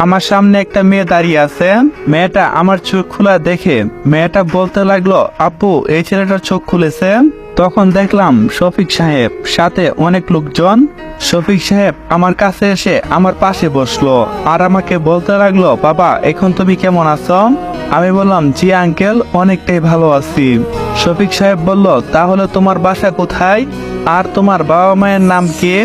আমার সামনে একটা মেয়ে দাঁড়িয়ে আছে। মেয়েটা আমার চোখ খোলা দেখে মেয়েটা বলতে লাগলো, আপু এই ছেলেটার চোখ খুলেছে। তখন দেখলাম শফিক সাহেব, সাথে অনেক লোকজন। শফিক সাহেব আমার কাছে এসে আমার পাশে বসলো আর আমাকে বলতে লাগলো, বাবা এখন তুমি কেমন আছো? আমি বললাম, জি আঙ্কেল, অনেকটাই ভালো আছি। শফিক সাহেব বলল, তাহলে তোমার বাসা কোথায় আর তোমার বাবা মায়ের নাম কি?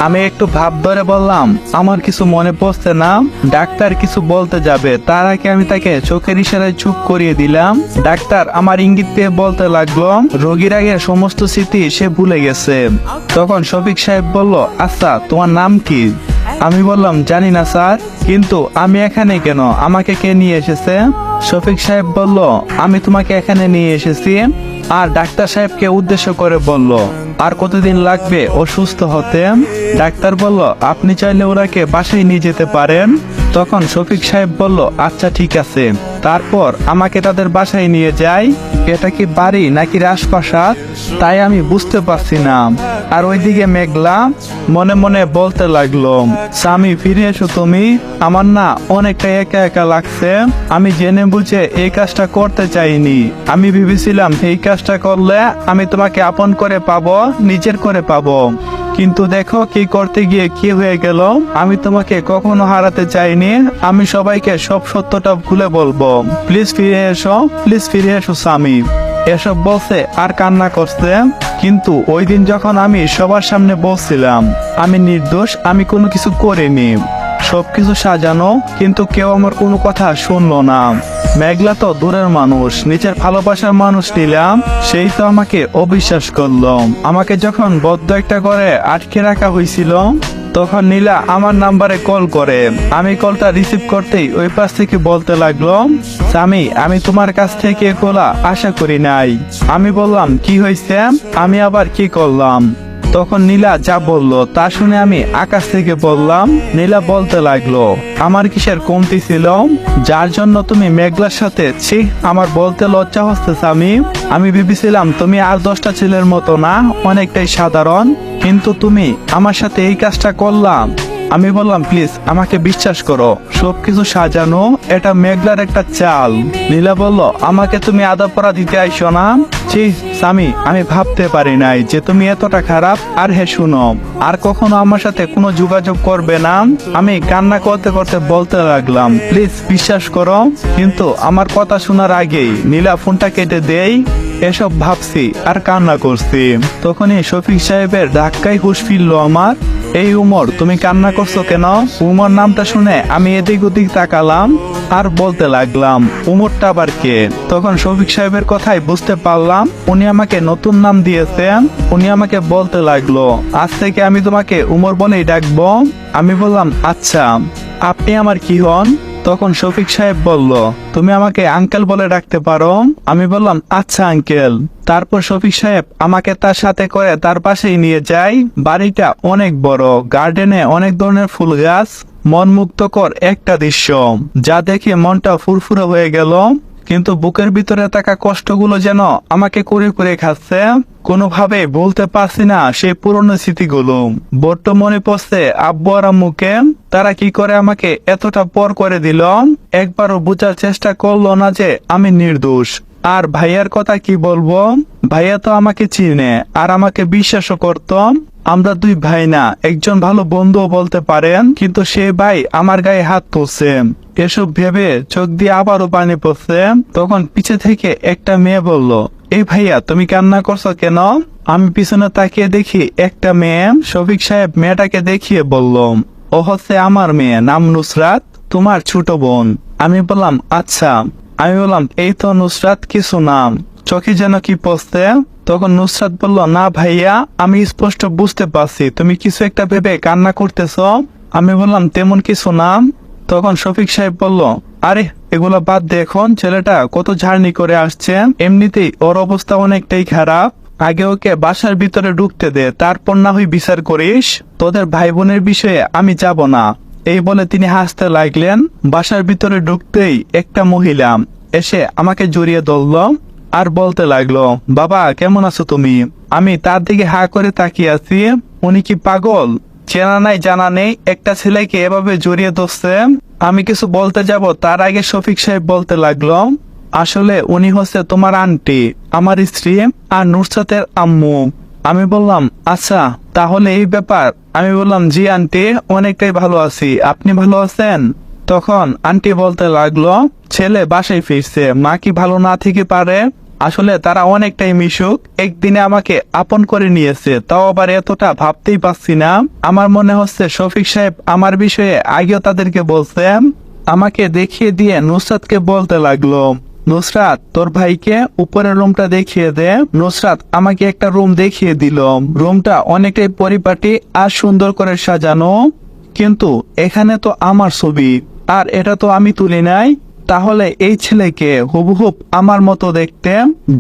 আমি একটু ভাব ধরে বললাম, আমার কিছু মনে পড়ছে না। ডাক্তার কিছু বলতে যাবে তার আগে আমি তাকে চোখের ইশারায় চুপ করিয়ে দিলাম। ডাক্তার আমার ইঙ্গিত পেয়ে বলতে লাগলো, রোগীর আগে সমস্ত স্মৃতি সে ভুলে গেছে। তখন শফিক সাহেব বলল, আচ্ছা তোমার নাম কি? আমি বললাম, জানি না স্যার, কিন্তু আমি এখানে কেন, আমাকে কে নিয়ে এসেছে? শফিক সাহেব বলল, আমি তোমাকে এখানে নিয়ে এসেছি। আর ডাক্তার সাহেবকে উদ্দেশ্য করে বলল, আর কতদিন লাগবে ও সুস্থ হতে? ডাক্তার বলল, আপনি চাইলে ওনাকে বাসায় নিয়ে যেতে পারেন। তখন শফিক সাহেব বলল, আচ্ছা ঠিক আছে। তারপর আমাকে তাদের বাসায় নিয়ে যায়। এটা কি বাড়ি নাকি রাজপ্রাসাদ তাই আমি বুঝতে পারছি না। আর ওইদিকে মেঘলা মনে মনে বলতে লাগলো, স্বামী ফিরে এসো তুমি, আমার না অনেকটা একা একা লাগছে। আমি জেনে বুঝে এই কাজটা করতে চাইনি। আমি ভেবেছিলাম এই কাজটা করলে আমি তোমাকে আপন করে পাবো, নিজের করে পাবো। কিন্তু দেখো কি করতে গিয়ে কি হয়ে গেল। আমি তোমাকে কখনো হারাতে চাইনি। আমি সবাইকে সব সত্যটা খুলে বলবো। প্লিজ ফিরে এসো, প্লিজ ফিরে এসো স্বামী। এসব বলছে আর কান্না করছে। কিন্তু ওই দিন যখন আমি সবার সামনে বলছিলাম আমি নির্দোষ, আমি কোনো কিছু করিনি, সবকিছু সাজানো, কিন্তু কেউ আমার কোনো কথা শুনলো না। মেঘলা তো দূরের মানুষ, নিজের ভালোবাসার মানুষ নিলাম, সেই তো আমাকে অবিশ্বাস করলো। আমাকে যখন বদ্ধ একটা করে আটকে রাখা হয়েছিল, তখন নীলা আমার নাম্বারে কল করে। আমি কলটা রিসিভ করতেই ওই পাশ থেকে বলতে লাগলো, স্বামী আমি তোমার কাছ থেকে কোলা আশা করি নাই। আমি বললাম, কি হয়েছে? আমি আবার কি করলাম? তখন নীলা যা বলল তা শুনে আমি আকাশ থেকে বললাম। নীলা বলতে লাগলো, আমার কিসের কমতি ছিল যার জন্য তুমি মেঘলার সাথে? ছি, আমার বলতে লজ্জা হচ্ছে স্বামী। আমি ভেবেছিলাম তুমি আর 10টা ছেলের মতো না, অনেকটাই সাধারণ, কিন্তু তুমি আমার সাথে এই কাজটা করলাম। আমি বললাম, প্লিজ আমাকে বিশ্বাস করো, সবকিছু সাজানো, এটা মেঘলার একটা চাল। নীলা বলল, আমাকে তুমি আদা পড়া দিতে আইসো না। ছি স্বামী, আমি ভাবতে পারি নাই যে তুমি এতটা খারাপ। আর হ্যাঁ শুনো, আর কখনো আমার সাথে কোনো যোগাযোগ করবে না। আমি কান্না করতে করতে বলতে লাগলাম, প্লিজ বিশ্বাস করো। কিন্তু আমার কথা শোনার আগেই নীলা ফোনটা কেটে দেই। এসব ভাবছি আর কান্না করছি। তখনই শফিক সাহেবের ধাক্কায় হুঁশ ফিরল আমার। এই উমর, তুমি কান্না করছো কেন? উমর নামটা শুনে আমি এদিক ওদিক তাকালাম আর বলতে লাগলাম, উমরটা আবার কে? তখন শফিক সাহেবের কথাই বুঝতে পারলাম উনি আমাকে নতুন নাম দিয়েছেন। উনি আমাকে বলতে লাগলো, আজ থেকে আমি তোমাকে উমর বলেই ডাকবো। আমি বললাম, আচ্ছা আপনি আমার কি হন? তখন শফিক সাহেব বলল, তুমি আমাকে আঙ্কেল বলে ডাকতে পারো। আমি বললাম, আচ্ছা আঙ্কেল। তারপর শফিক সাহেব আমাকে তার সাথে করে তার পাশেই নিয়ে যায়। বাড়িটা অনেক বড়, গার্ডেনে অনেক ধরনের ফুল গাছ, মন মুগ্ধকর একটা দৃশ্য, যা দেখে মনটা ফুরফুরে হয়ে গেল। কিন্তু বুকের ভিতরে থাকা কষ্টগুলো যেন আমাকে কুরে কুরে খাচ্ছে। কোনোভাবে বলতে পারছি না সেই পুরনো স্মৃতিগুলো। বড্ড মনে পড়ছে আব্বু আর আম্মুকে। তারা কি করে আমাকে এতটা পর করে দিল। একবারও বোঝার চেষ্টা করলো না যে আমি নির্দোষ। আর ভাইয়ার কথা কি বলবো, ভাইয়া তো আমাকে চিনে আর আমাকে বিশ্বাসও করত। আমরা দুই ভাই না, একজন ভালো বন্ধুও বলতে পারেন, কিন্তু সে ভাই আমার গায়ে হাত তুলছে। এসব ভেবে চোখ দিয়ে আবারও পানি পড়ছে। তখন পিছে থেকে একটা মেয়ে বলল, এই ভাইয়া তুমি কান্না করছো কেন? আমি পিছনে তাকিয়ে দেখি একটা মেয়ে। শফিক সাহেব মেয়েটাকে দেখিয়ে বলল, ও হচ্ছে আমার মেয়ে, নাম নুসরাত, তোমার ছোট বোন। আমি বললাম, আচ্ছা। আমি বললাম, এই তো নুসরাত, কিছু নাম চোখে যেন কি পড়ছে। তখন নুসরাত বলল, না ভাইয়া, আমি স্পষ্ট বুঝতে পারছি তুমি কিছু একটা ভেবে কান্না করতেছ। আমি বললাম, তেমন কিছু নাম। তখন শফিক সাহেব বলল, আরে এগুলো বাদ দে, এখন ছেলেটা কত জার্নি করে আসছে, এমনিতেই ওর অবস্থা অনেকটাই খারাপ। আগে ওকে বাসার ভিতরে ঢুকতে দে, তারপর না হয় বিচার করিস। তোদের ভাই বোনের বিষয়ে আমি যাব না। এই বলে তিনি হাসতে লাগলেন। বাসার ভিতরে ঢুকতেই একটা মহিলা এসে আমাকে জড়িয়ে ধরল আর বলতে লাগলো, বাবা কেমন আছো তুমি? আমি তার দিকে হা করে তাকিয়ে আছি। উনি কি পাগল? চেনা নাই জানা নেই একটা ছেলেকে এভাবে জড়িয়ে ধরছে। আমি কিছু বলতে যাব তার আগে শফিক সাহেব বলতে লাগলো, আসলে উনি হচ্ছে তোমার আন্টি, আমার স্ত্রী আর নুসরাতের আম্মু। আমি বললাম আচ্ছা তাহলে এই ব্যাপার। আমি বললাম জি আন্টি, অনেকটাই ভালো আছি, আপনি ভালো আছেন? তখন আন্টি বলতে লাগলো, ছেলে বাসায় ফিরছে, মা কি ভালো না থেকে পারে? আসলে তারা অনেকটাই মিশুক, একদিনে আমাকে আপন করে নিয়েছে, তাও আবার এতটা ভাবতেই পারছি না। আমার মনে হচ্ছে শফিক সাহেব আমার বিষয়ে আগেও তাদেরকে বলছেন। আমাকে দেখিয়ে দিয়ে নুসরাতকে বলতে লাগলো, নুসরাত তোর ভাইকে উপরের রুমটা দেখিয়ে দে। নুসরাত আমাকে একটা রুম দেখিয়ে দিল। রুমটা অনেকটাই পরিপাটি আর সুন্দর করে সাজানো, কিন্তু এখানে তো আমার ছবি, আর এটা তো আমি তুলি নাই। তাহলে এই ছেলেকে হুবহুব আমার মতো দেখতে?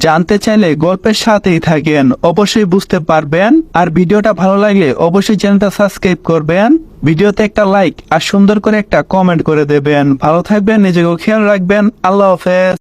জানতে চাইলে গল্পের সাথেই থাকেন, অবশ্যই বুঝতে পারবেন। আর ভিডিওটা ভালো লাগলে অবশ্যই চ্যানেলটা সাবস্ক্রাইব করবেন, ভিডিওতে একটা লাইক আর সুন্দর করে একটা কমেন্ট করে দেবেন। ভালো থাকবেন, নিজেকে খেয়াল রাখবেন। আল্লাহ হাফেজ।